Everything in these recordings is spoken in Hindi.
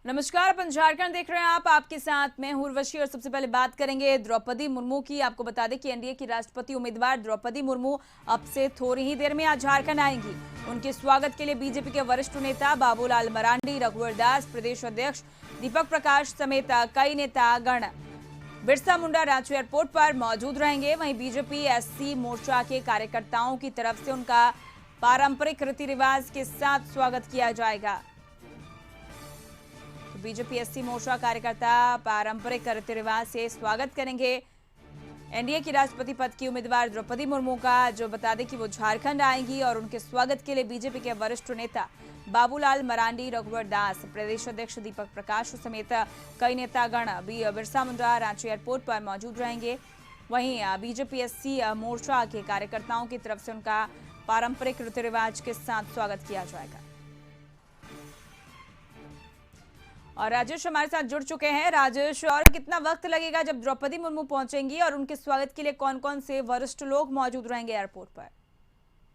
नमस्कार, अपन झारखंड देख रहे हैं आपके साथ मैं हूं उर्वशी। और सबसे पहले बात करेंगे द्रौपदी मुर्मू की। आपको बता दें कि एनडीए की राष्ट्रपति उम्मीदवार द्रौपदी मुर्मू अब से थोड़ी ही देर में आज झारखंड आएंगी। उनके स्वागत के लिए बीजेपी के वरिष्ठ नेता बाबूलाल मरांडी, रघुवर दास, प्रदेश अध्यक्ष दीपक प्रकाश समेत कई नेता गण बिरसा मुंडा रांची एयरपोर्ट पर मौजूद रहेंगे। वहीं बीजेपी एससी मोर्चा के कार्यकर्ताओं की तरफ से उनका पारंपरिक रीति रिवाज के साथ स्वागत किया जाएगा। बीजेपी एससी मोर्चा कार्यकर्ता पारंपरिक रीति रिवाज से स्वागत करेंगे एनडीए की राष्ट्रपति पद की उम्मीदवार द्रौपदी मुर्मू का। जो बता दें कि वो झारखंड आएंगी और उनके स्वागत के लिए बीजेपी के वरिष्ठ नेता बाबूलाल मरांडी, रघुवर दास, प्रदेश अध्यक्ष दीपक प्रकाश समेत कई नेतागण बिरसा मुंडा रांची एयरपोर्ट पर मौजूद रहेंगे। वहीं बीजेपी एससी मोर्चा के कार्यकर्ताओं की तरफ से उनका पारंपरिक रीति रिवाज के साथ स्वागत किया जाएगा। और राजेश हमारे साथ जुड़ चुके हैं। राजेश, और कितना वक्त लगेगा जब द्रौपदी मुर्मू पहुंचेंगी और उनके स्वागत के लिए कौन कौन से वरिष्ठ लोग मौजूद रहेंगे एयरपोर्ट पर?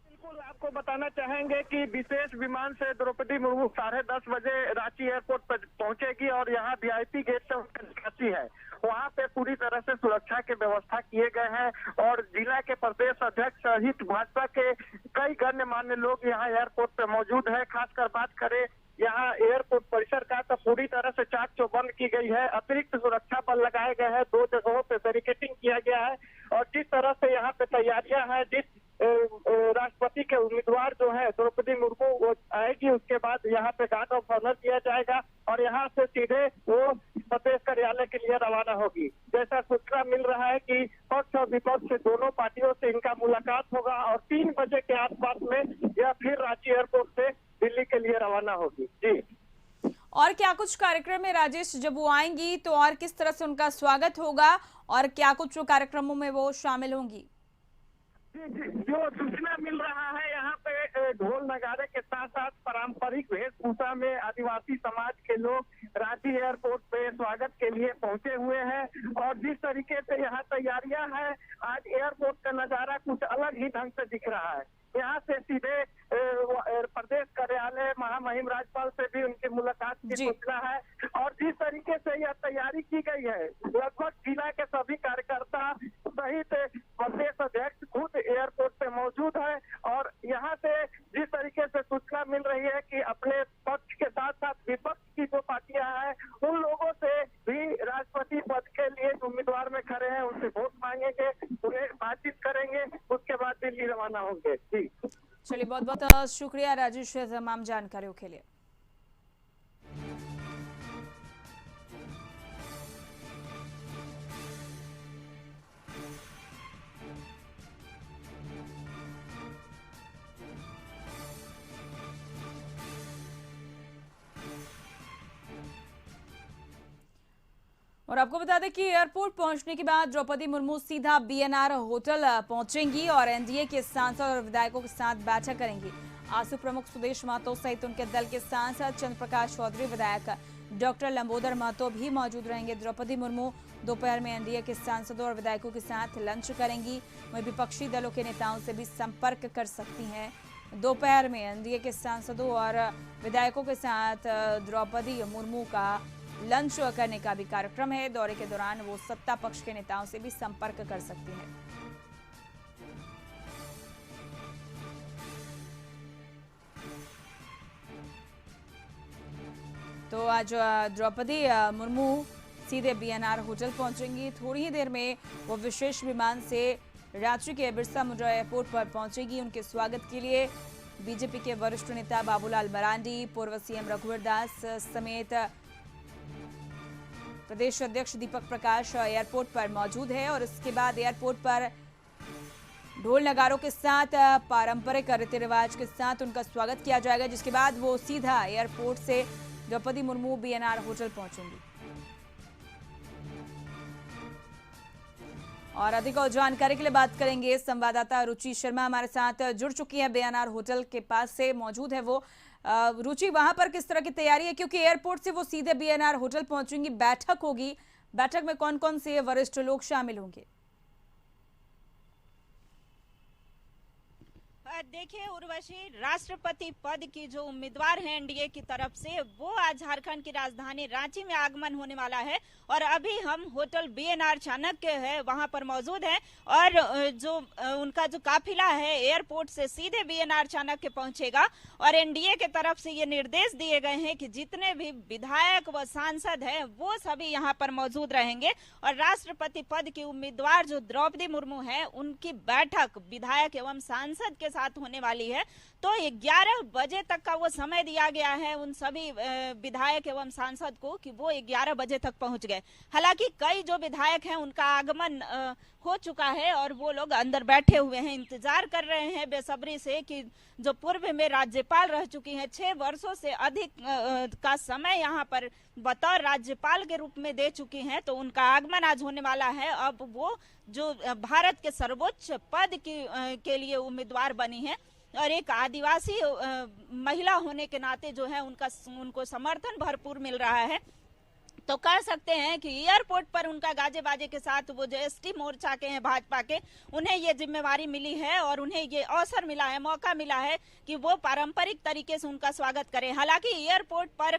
बिल्कुल, आपको बताना चाहेंगे कि विशेष विमान से द्रौपदी मुर्मू 10:30 बजे रांची एयरपोर्ट पर पहुंचेगी और यहाँ वीआईपी गेट से उनका निकासी है। वहाँ पे पूरी तरह से सुरक्षा की व्यवस्था किए गए हैं और जिला के प्रदेश अध्यक्ष सहित भाजपा के कई गणमान्य लोग यहाँ एयरपोर्ट पे मौजूद है। खासकर बात करें यहाँ एयरपोर्ट परिसर का, तो पूरी तरह से चाक चौबंद की गई है। अतिरिक्त सुरक्षा बल लगाए गए हैं, 2 जगहों पे बैरिकेडिंग किया गया है और जिस तरह से यहाँ पे तैयारियां हैं, जिस राष्ट्रपति के उम्मीदवार जो है द्रौपदी मुर्मू वो आएगी, उसके बाद यहाँ पे गार्ड ऑफ ऑनर किया जाएगा और यहाँ से सीधे वो प्रदेश कार्यालय के लिए रवाना होगी। जैसा सूचना मिल रहा है कि पक्ष और विपक्ष से दोनों पार्टियों से इनका मुलाकात होगा और 3 बजे के आसपास में यह फिर रांची एयरपोर्ट से दिल्ली के लिए रवाना होगी। जी, और क्या कुछ कार्यक्रम है राजेश, जब वो आएंगी तो और किस तरह से उनका स्वागत होगा और क्या कुछ कार्यक्रमों में वो शामिल होंगी? जी, जो सूचना मिल रहा है यहाँ पे ढोल नगाड़े के साथ साथ पारंपरिक वेशभूषा में आदिवासी समाज के लोग रांची एयरपोर्ट पे स्वागत के लिए पहुंचे हुए हैं और जिस तरीके से यहाँ तैयारियां हैं, आज एयरपोर्ट का नजारा कुछ अलग ही ढंग से दिख रहा है। यहाँ से सीधे प्रदेश कार्यालय महामहिम राज्यपाल से भी उनकी मुलाकात की सूचना है और जिस तरीके से यह तैयारी की गई है, लगभग जिला के सभी कार्यकर्ता सहित प्रदेश अध्यक्ष खुद एयरपोर्ट पे मौजूद है और यहाँ से जिस तरीके से सूचना मिल रही है कि अपने पक्ष के साथ साथ विपक्ष की जो पार्टियां हैं, उन लोगों से भी राष्ट्रपति पद के लिए उम्मीदवार में खड़े हैं, उनसे वोट मांगेंगे, उन्हें बातचीत करेंगे, उसके बाद दिल्ली रवाना होंगे। जी, चलिए, बहुत बहुत शुक्रिया राजेश तमाम जानकारियों के लिए। और आपको बता दें कि एयरपोर्ट पहुंचने के बाद द्रौपदी मुर्मू सीधा बीएनआर होटल पहुंचेंगी और एनडीए के सांसद और विधायकों के साथ बैठक करेंगी। आसू प्रमुख सुदेश महतो सहित उनके दल के सांसद चंद्रप्रकाश चौधरी, विधायक डॉक्टर लंबोदर महतो भी मौजूद रहेंगे। द्रौपदी मुर्मू दोपहर में एनडीए के सांसदों और विधायकों के साथ लंच करेंगी। वहीं विपक्षी दलों के नेताओं से भी संपर्क कर सकती हैं। दोपहर में एनडीए के सांसदों और विधायकों के साथ द्रौपदी मुर्मू का लंच करने का भी कार्यक्रम है। दौरे के दौरान वो सत्ता पक्ष के नेताओं से भी संपर्क कर सकती हैं। तो आज द्रौपदी मुर्मू सीधे बीएनआर होटल पहुंचेंगी। थोड़ी ही देर में वो विशेष विमान से रांची के बिरसा मुंडा एयरपोर्ट पर पहुंचेगी। उनके स्वागत के लिए बीजेपी के वरिष्ठ नेता बाबूलाल मरांडी, पूर्व सीएम रघुवर दास समेत प्रदेश अध्यक्ष दीपक प्रकाश एयरपोर्ट पर मौजूद है और इसके बाद एयरपोर्ट पर ढोल नगारों के साथ पारंपरिक रीति रिवाज के साथ उनका स्वागत किया जाएगा, जिसके बाद वो सीधा एयरपोर्ट से द्रौपदी मुर्मू बीएनआर होटल पहुंचेंगी। और अधिक और जानकारी के लिए बात करेंगे संवाददाता रुचि शर्मा हमारे साथ जुड़ चुकी है, बीएनआर होटल के पास से मौजूद है वो। रुचि, वहां पर किस तरह की तैयारी है, क्योंकि एयरपोर्ट से वो सीधे बीएनआर होटल पहुंचेंगी, बैठक होगी, बैठक में कौन कौन से वरिष्ठ लोग शामिल होंगे? देखिए उर्वशी, राष्ट्रपति पद की जो उम्मीदवार हैं एनडीए की तरफ से, वो आज झारखंड की राजधानी रांची में आगमन होने वाला है और अभी हम होटल बीएनआर चाणक्य है वहां पर मौजूद हैं और जो उनका जो काफिला है एयरपोर्ट से सीधे बीएनआर चाणक्य पहुंचेगा और एनडीए के तरफ से ये निर्देश दिए गए हैं कि जितने भी विधायक व सांसद हैं वो सभी यहाँ पर मौजूद रहेंगे और राष्ट्रपति पद की उम्मीदवार जो द्रौपदी मुर्मू है उनकी बैठक विधायक एवं सांसद के साथ होने वाली है। तो 11 बजे तक का वो समय दिया गया है उन सभी विधायक एवं सांसद को कि वो 11 बजे तक पहुंच गए। हालांकि कई जो विधायक हैं उनका आगमन हो चुका है और वो लोग अंदर बैठे हुए हैं, इंतजार कर रहे हैं बेसब्री से कि जो पूर्व में राज्यपाल रह चुकी हैं, 6 वर्षों से अधिक का समय यहाँ पर बतौर राज्यपाल के रूप में दे चुकी हैं, तो उनका आगमन आज होने वाला है। अब वो जो भारत के सर्वोच्च पद के लिए उम्मीदवार बनी है और एक आदिवासी महिला होने के नाते जो है उनको समर्थन भरपूर मिल रहा है। तो कह सकते हैं कि एयरपोर्ट पर उनका गाजे बाजे के साथ वो जो एसटी मोर्चा के हैं भाजपा के, उन्हें ये जिम्मेवारी मिली है और उन्हें ये अवसर मिला है, मौका मिला है कि वो पारंपरिक तरीके से उनका स्वागत करें। हालांकि एयरपोर्ट पर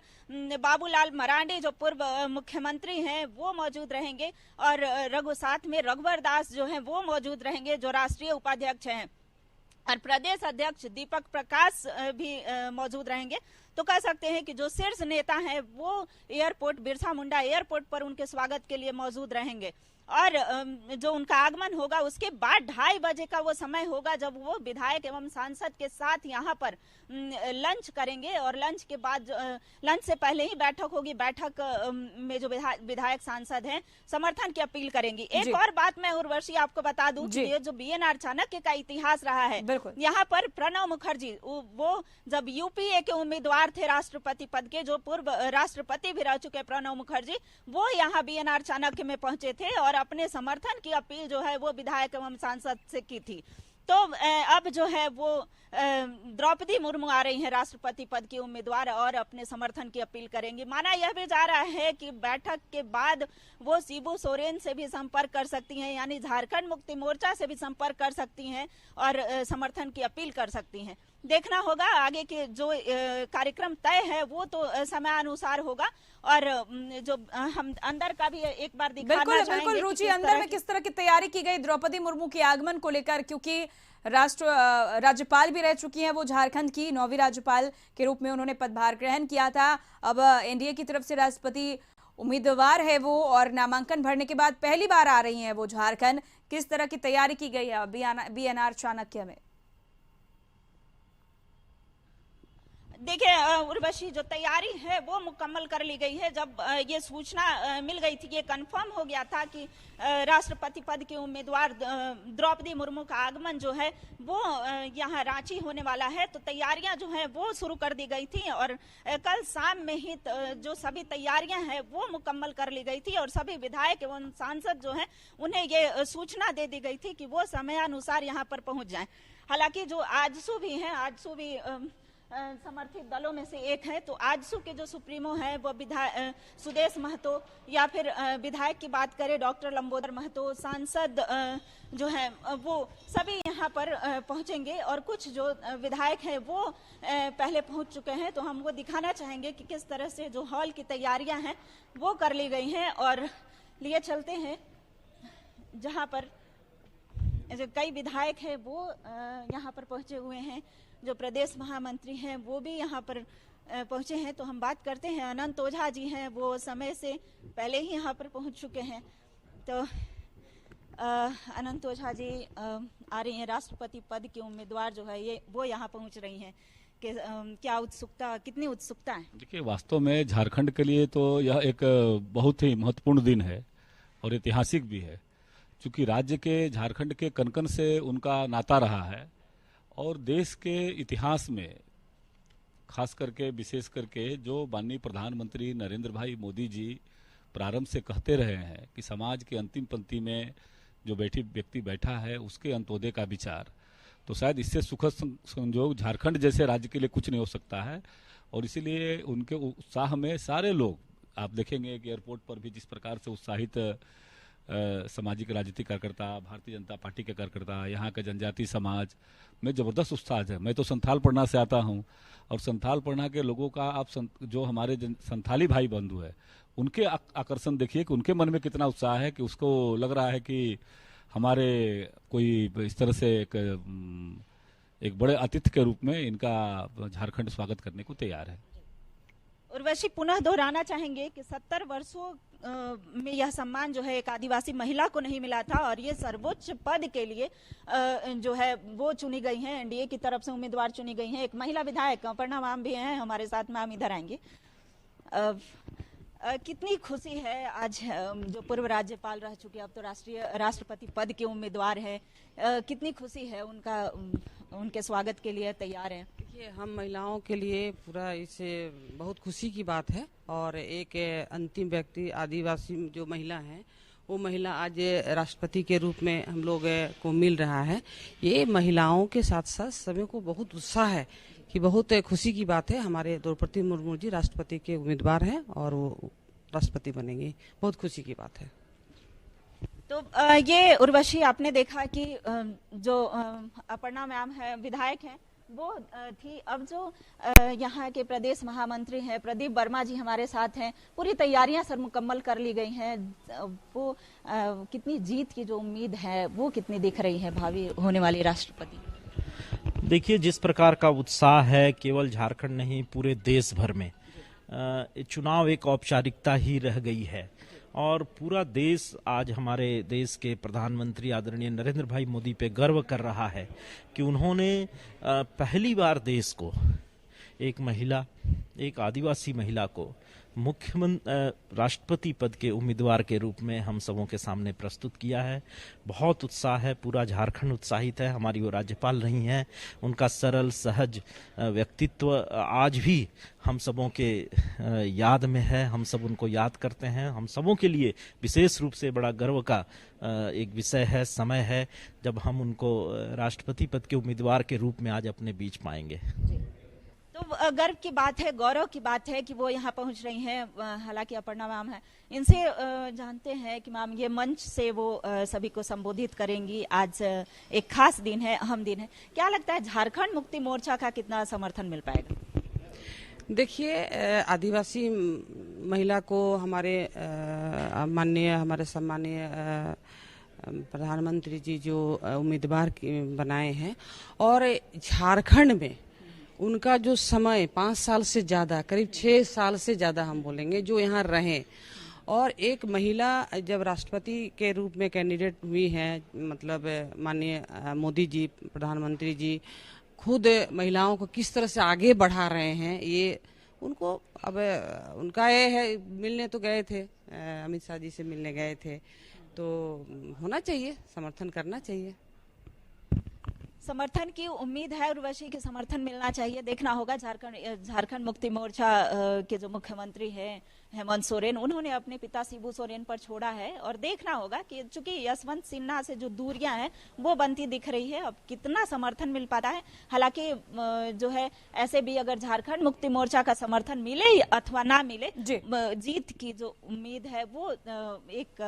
बाबूलाल मरांडी जो पूर्व मुख्यमंत्री हैं वो मौजूद रहेंगे और साथ में रघुवर दास जो है वो मौजूद रहेंगे जो राष्ट्रीय उपाध्यक्ष हैं और प्रदेश अध्यक्ष दीपक प्रकाश भी मौजूद रहेंगे। तो कह सकते हैं कि जो शीर्ष नेता हैं वो एयरपोर्ट बिरसा मुंडा एयरपोर्ट पर उनके स्वागत के लिए मौजूद रहेंगे और जो उनका आगमन होगा उसके बाद 2:30 बजे का वो समय होगा जब वो विधायक एवं सांसद के साथ यहाँ पर लंच करेंगे और लंच के बाद लंच से पहले ही बैठक होगी। बैठक में जो विधायक सांसद हैं समर्थन की अपील करेंगी। एक और बात मैं उर्वशी आपको बता दूं कि ये जो बीएनआर चाणक्य का इतिहास रहा है, यहाँ पर प्रणब मुखर्जी वो जब यूपीए के उम्मीदवार थे राष्ट्रपति पद के, जो पूर्व राष्ट्रपति भी रह चुके प्रणब मुखर्जी, वो यहाँ बीएनआर चाणक्य में पहुंचे थे और अपने समर्थन की अपील जो है वो विधायक एवं सांसद से की थी। तो अब जो है वो द्रौपदी मुर्मू आ रही हैं राष्ट्रपति पद की उम्मीदवार और अपने समर्थन की अपील करेंगी। माना यह भी जा रहा है कि बैठक के बाद वो शिबू सोरेन से भी संपर्क कर सकती हैं, यानी झारखंड मुक्ति मोर्चा से भी संपर्क कर सकती हैं और समर्थन की अपील कर सकती हैं। देखना होगा आगे के जो कार्यक्रम तय है वो तो समयानुसार होगा और जो हम अंदर का भी एक बार दिखाना चाहेंगे। बिल्कुल रुचि, अंदर में किस तरह की तैयारी की गई द्रौपदी मुर्मू के आगमन को लेकर, क्योंकि राज्यपाल भी रह चुकी हैं वो झारखंड की, 9वीं राज्यपाल के रूप में उन्होंने पदभार ग्रहण किया था। अब एनडीए की तरफ से राष्ट्रपति उम्मीदवार है वो और नामांकन भरने के बाद पहली बार आ रही हैं वो झारखंड। किस तरह की तैयारी की गई है बीएनआर चाणक्य में? देखिए उर्वशी, जो तैयारी है वो मुकम्मल कर ली गई है। जब ये सूचना मिल गई थी, ये कंफर्म हो गया था कि राष्ट्रपति पद के उम्मीदवार द्रौपदी मुर्मू का आगमन जो है वो यहाँ रांची होने वाला है, तो तैयारियां जो है वो शुरू कर दी गई थी और कल शाम में ही जो सभी तैयारियां हैं वो मुकम्मल कर ली गई थी और सभी विधायक एवं सांसद जो हैं उन्हें ये सूचना दे दी गई थी कि वो समयानुसार यहाँ पर पहुंच जाएं। हालांकि जो आजसू भी हैं, आजसू भी समर्थित दलों में से एक है, तो आजसू के जो सुप्रीमो है वो सुदेश महतो या फिर विधायक की बात करें डॉक्टर लंबोदर महतो, सांसद जो है वो सभी यहाँ पर पहुंचेंगे और कुछ जो विधायक है वो पहले पहुंच चुके हैं। तो हम वो दिखाना चाहेंगे कि किस तरह से जो हॉल की तैयारियां हैं वो कर ली गई हैं और लिए चलते हैं जहाँ पर जो कई विधायक है वो यहाँ पर पहुंचे हुए हैं। जो प्रदेश महामंत्री हैं वो भी यहाँ पर पहुंचे हैं। तो हम बात करते हैं, अनंत ओझा जी हैं वो समय से पहले ही यहाँ पर पहुंच चुके हैं। तो अनंत ओझा जी आ रही हैं, राष्ट्रपति पद की उम्मीदवार जो है ये वो यहाँ पहुंच रही हैं कि क्या उत्सुकता, कितनी उत्सुकता है? देखिए, वास्तव में झारखंड के लिए तो यह एक बहुत ही महत्वपूर्ण दिन है और ऐतिहासिक भी है, क्योंकि राज्य के झारखंड के कनकन से उनका नाता रहा है और देश के इतिहास में खास करके विशेष करके जो माननीय प्रधानमंत्री नरेंद्र भाई मोदी जी प्रारंभ से कहते रहे हैं कि समाज के अंतिम पंक्ति में जो व्यक्ति बैठा है उसके अंत्योदय का विचार, तो शायद इससे सुखद संयोग झारखंड जैसे राज्य के लिए कुछ नहीं हो सकता है। और इसीलिए उनके उत्साह में सारे लोग, आप देखेंगे कि एयरपोर्ट पर भी जिस प्रकार से उत्साहित सामाजिक राजनीतिक कार्यकर्ता, भारतीय जनता पार्टी के कार्यकर्ता, यहाँ के जनजाति समाज में ज़बरदस्त उत्साह है। मैं तो संथाल परना से आता हूँ और संथाल परना के लोगों का आप जो हमारे संथाली भाई बंधु है उनके आकर्षण देखिए कि उनके मन में कितना उत्साह है कि उसको लग रहा है कि हमारे कोई इस तरह से एक बड़े अतिथि के रूप में इनका झारखंड स्वागत करने को तैयार है। उर्वशी, पुनः दोहराना चाहेंगे कि 70 वर्षों में यह सम्मान जो है एक आदिवासी महिला को नहीं मिला था और ये सर्वोच्च पद के लिए जो है वो चुनी गई हैं, एनडीए की तरफ से उम्मीदवार चुनी गई हैं। एक महिला विधायक अपर्णा मैम भी हैं हमारे साथ में, हम इधर आएंगे। कितनी खुशी है आज जो पूर्व राज्यपाल रह चुके अब तो राष्ट्रपति पद के उम्मीदवार है, कितनी खुशी है उनके स्वागत के लिए तैयार हैं? देखिए, हम महिलाओं के लिए पूरा इसे बहुत खुशी की बात है और एक अंतिम व्यक्ति आदिवासी जो महिला है वो महिला आज राष्ट्रपति के रूप में हम लोग को मिल रहा है। ये महिलाओं के साथ साथ सभी को बहुत उत्साह है कि बहुत खुशी की बात है। हमारे द्रौपदी मुर्मू जी राष्ट्रपति के उम्मीदवार हैं और वो राष्ट्रपति बनेंगे, बहुत खुशी की बात है। तो ये उर्वशी, आपने देखा कि जो अपर्णा मैम है विधायक हैं वो थी, अब जो यहाँ के प्रदेश महामंत्री हैं प्रदीप वर्मा जी हमारे साथ हैं। पूरी तैयारियां सर मुकम्मल कर ली गई हैं। वो कितनी जीत की जो उम्मीद है वो कितनी दिख रही है भावी होने वाली राष्ट्रपति? देखिए, जिस प्रकार का उत्साह है केवल झारखंड नहीं पूरे देश भर में, चुनाव एक औपचारिकता ही रह गई है और पूरा देश आज हमारे देश के प्रधानमंत्री आदरणीय नरेंद्र भाई मोदी पे गर्व कर रहा है कि उन्होंने पहली बार देश को एक महिला, एक आदिवासी महिला को मुख्यमंत्री राष्ट्रपति पद के उम्मीदवार के रूप में हम सबों के सामने प्रस्तुत किया है। बहुत उत्साह है, पूरा झारखंड उत्साहित है। हमारी वो राज्यपाल रही हैं, उनका सरल सहज व्यक्तित्व आज भी हम सबों के याद में है। हम सब उनको याद करते हैं। हम सबों के लिए विशेष रूप से बड़ा गर्व का एक विषय है, समय है जब हम उनको राष्ट्रपति पद के उम्मीदवार के रूप में आज अपने बीच पाएंगे। तो गर्व की बात है, गौरव की बात है कि वो यहाँ पहुँच रही हैं। हालांकि अपर्णा मैम है, इनसे जानते हैं कि मैम ये मंच से वो सभी को संबोधित करेंगी। आज एक खास दिन है, अहम दिन है। क्या लगता है झारखंड मुक्ति मोर्चा का कितना समर्थन मिल पाएगा? देखिए, आदिवासी महिला को हमारे माननीय हमारे सम्मानीय प्रधानमंत्री जी जो उम्मीदवार बनाए हैं और झारखंड में उनका जो समय 5 साल से ज़्यादा, करीब 6 साल से ज़्यादा हम बोलेंगे, जो यहाँ रहे और एक महिला जब राष्ट्रपति के रूप में कैंडिडेट हुई हैं, मतलब माननीय मोदी जी प्रधानमंत्री जी खुद महिलाओं को किस तरह से आगे बढ़ा रहे हैं, ये उनको अब उनका ये है। मिलने तो गए थे, अमित शाह जी से मिलने गए थे, तो होना चाहिए, समर्थन करना चाहिए। समर्थन की उम्मीद है उर्वशी की समर्थन मिलना चाहिए। देखना होगा झारखंड मुक्ति मोर्चा के जो मुख्यमंत्री हैं हेमंत सोरेन, उन्होंने अपने पिता शिबू सोरेन पर छोड़ा है और देखना होगा कि चूंकि यशवंत सिन्हा से जो दूरियां हैं वो बनती दिख रही है, अब कितना समर्थन मिल पाता है। हालांकि जो है ऐसे भी अगर झारखंड मुक्ति मोर्चा का समर्थन मिले अथवा ना मिले, जीत की जो उम्मीद है वो एक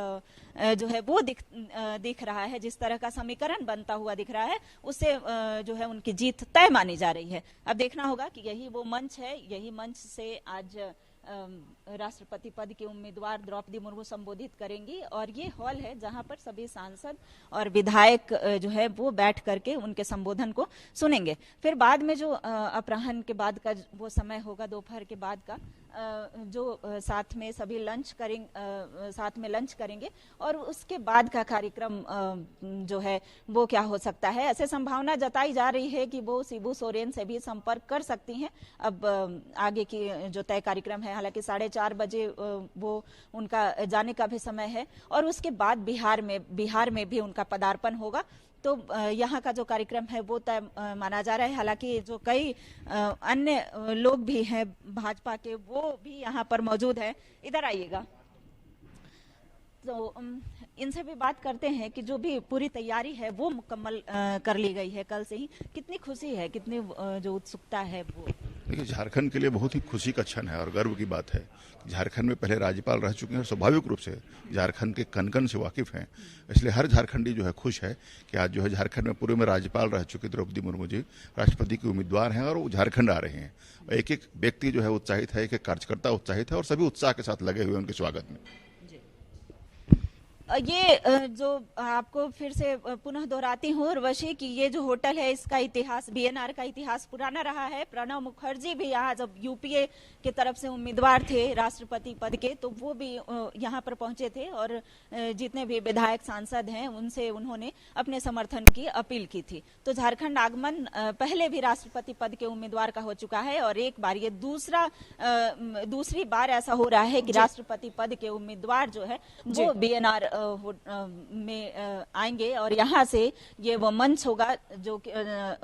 जो है वो दिख रहा है। जिस तरह का समीकरण बनता हुआ दिख रहा है उससे जो है उनकी जीत तय मानी जा रही है। अब देखना होगा कि यही वो मंच है, यही मंच से आज राष्ट्रपति पद के उम्मीदवार द्रौपदी मुर्मू संबोधित करेंगी और ये हॉल है जहां पर सभी सांसद और विधायक जो है वो बैठ करके उनके संबोधन को सुनेंगे। फिर बाद में जो अपराह्न के बाद का वो समय होगा, दोपहर के बाद का, जो साथ में सभी साथ में लंच करेंगे और उसके बाद का कार्यक्रम जो है वो क्या हो सकता है। ऐसे संभावना जताई जा रही है कि वो शिबू सोरेन से भी संपर्क कर सकती हैं। अब आगे की जो तय कार्यक्रम है, हालांकि 4:30 बजे वो उनका जाने का भी समय है और उसके बाद बिहार में भी उनका पदार्पण होगा। तो यहाँ का जो कार्यक्रम है वो तय माना जा रहा है। हालांकि जो कई अन्य लोग भी हैं भाजपा के, वो भी यहाँ पर मौजूद है। इधर आइएगा, तो इनसे भी बात करते हैं कि जो भी पूरी तैयारी है वो मुकम्मल कर ली गई है कल से ही। कितनी खुशी है, कितनी जो उत्सुकता है वो? देखिए, झारखंड के लिए बहुत ही खुशी का क्षण है और गर्व की बात है। झारखंड में पहले राज्यपाल रह चुके हैं और स्वाभाविक रूप से झारखंड के कण कण से वाकिफ हैं, इसलिए हर झारखंडी जो है खुश है कि आज जो है झारखंड में पूर्व में राज्यपाल रह चुके द्रौपदी मुर्मू जी राष्ट्रपति के उम्मीदवार हैं और वो झारखंड आ रहे हैं। एक एक व्यक्ति जो है उत्साहित है, एक एक कार्यकर्ता उत्साहित है और सभी उत्साह के साथ लगे हुए उनके स्वागत में। ये जो आपको फिर से पुनः दोहराती हूँ उर्वशी कि ये जो होटल है इसका इतिहास, बीएनआर का इतिहास पुराना रहा है। प्रणब मुखर्जी भी यहाँ जब यूपीए की तरफ से उम्मीदवार थे राष्ट्रपति पद के, तो वो भी यहाँ पर पहुंचे थे और जितने भी विधायक सांसद हैं उनसे उन्होंने अपने समर्थन की अपील की थी। तो झारखंड आगमन पहले भी राष्ट्रपति पद के उम्मीदवार का हो चुका है और एक बार ये दूसरी बार ऐसा हो रहा है कि राष्ट्रपति पद के उम्मीदवार जो है वो बीएनआर में आएंगे और यहाँ से ये वो मंच होगा जो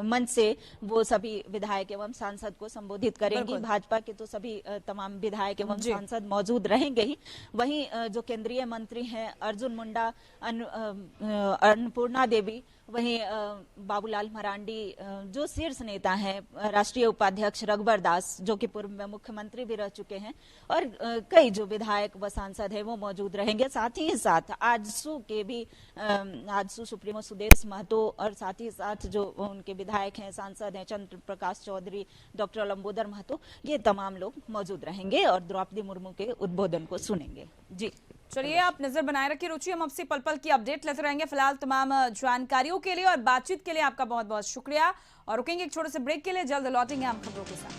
मंच से वो सभी विधायक एवं सांसद को संबोधित करेंगे। भाजपा के तो सभी तमाम विधायक एवं सांसद मौजूद रहेंगे ही। वहीं जो केंद्रीय मंत्री हैं अर्जुन मुंडा, अन्नपूर्णा देवी, वहीं बाबूलाल मरांडी जो शीर्ष नेता हैं, राष्ट्रीय उपाध्यक्ष रघुवर दास जो कि पूर्व में मुख्यमंत्री भी रह चुके हैं और कई जो विधायक व सांसद हैं वो मौजूद रहेंगे। साथ ही साथ आजसू के भी आजसू सुप्रीमो सुदेश महतो और साथ ही साथ जो उनके विधायक हैं, सांसद हैं, चंद्र प्रकाश चौधरी, डॉक्टर लंबोदर महतो, ये तमाम लोग मौजूद रहेंगे और द्रौपदी मुर्मू के उद्बोधन को सुनेंगे। जी चलिए, आप नजर बनाए रखिए रुचि, हम आपसे पल पल की अपडेट लेते रहेंगे। फिलहाल तमाम जानकारियों के लिए और बातचीत के लिए आपका बहुत बहुत शुक्रिया और रुकेंगे एक छोटे से ब्रेक के लिए, जल्द लौटेंगे हम खबरों के साथ।